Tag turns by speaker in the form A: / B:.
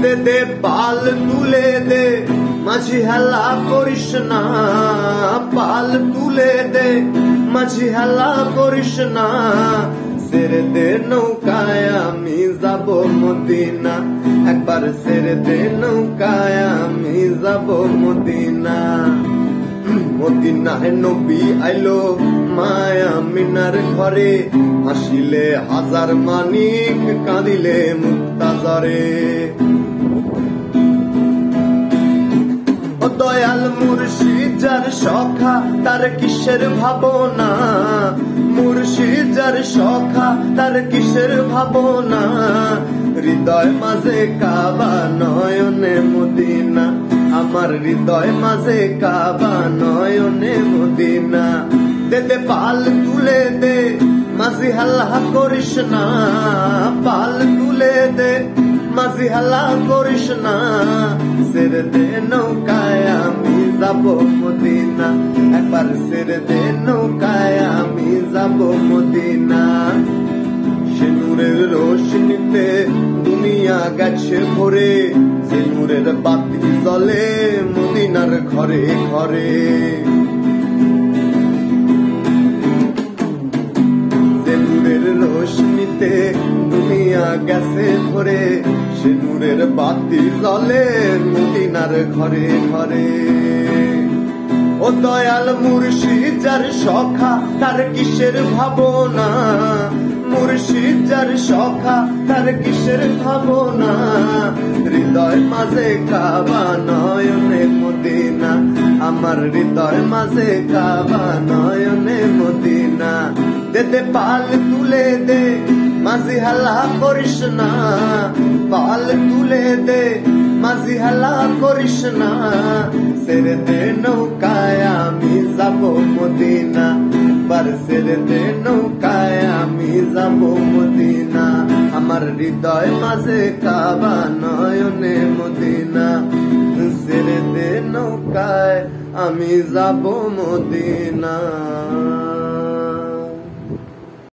A: দে দে পাল তুলে দে মাঝি হেলা করিস না, পাল তুলে দে মাঝি হেলা করিস না, ছেড়ে দে নৌকায় আমি যাব মদিনা, একবার ছেড়ে দে নৌকায় আমি যাব মদিনা। মদিনায় নবী আইলো মায়া মিনার ঘরে, হাসিলে হাজার মানিক কাঁদিলে মুক্তা ঝরে। দয়াল মুর্শিদ যার সখা তার কিসের ভাবনা, মুর্শিদ যার সখা তার কিসের ভাবনা, হৃদয় মাঝে কাবা নয়নে মদিনা, আমার হৃদয় মাঝে কাবা নয়নে মদিনা। দে দে পাল তুলে দে মাঝি হাল্লা করিস না, পাল তুলে দে মাঝি হাল্লা করিস না, ছেড়ে দে নৌকায় আমি যাব মদিনা, একবার ছেড়ে দে নৌকায় আমি যাব মদিনা। সে নূরের রোশনীতে দুনিয়া গেছে ভরে, সে নূরের বাতি জ্বলে মদিনার ঘরে ঘরে। সে নূরের রোশনীতে দুনিয়া গেছে ভরে, সে নূরের বাতি জ্বলে মদিনার ঘরে ঘরে। ও দয়াল মুর্শিদ যার সখা তার কিসের ভাবনা, মুর্শিদ যার সখা তার কিসের ভাবনা, হৃদয় মাঝে কাবা নয়নে মদিনা, আমার হৃদয় মাঝে কাবা নয়নে মদিনা। দে দে পাল তুলে দে মাঝি হাল্লা করিস না, পাল তুলে দে মাঝি হাল্লা করিস না, ছেড়ে দে নৌকায় আমি যাব মদিনা, একবার ছেড়ে দে নৌকায় আমি যাব মদিনা, আমার হৃদয় মাঝে কাবা নয়নে মদিনা, ছেড়ে দে নৌকায় আমি যাব মদিনা।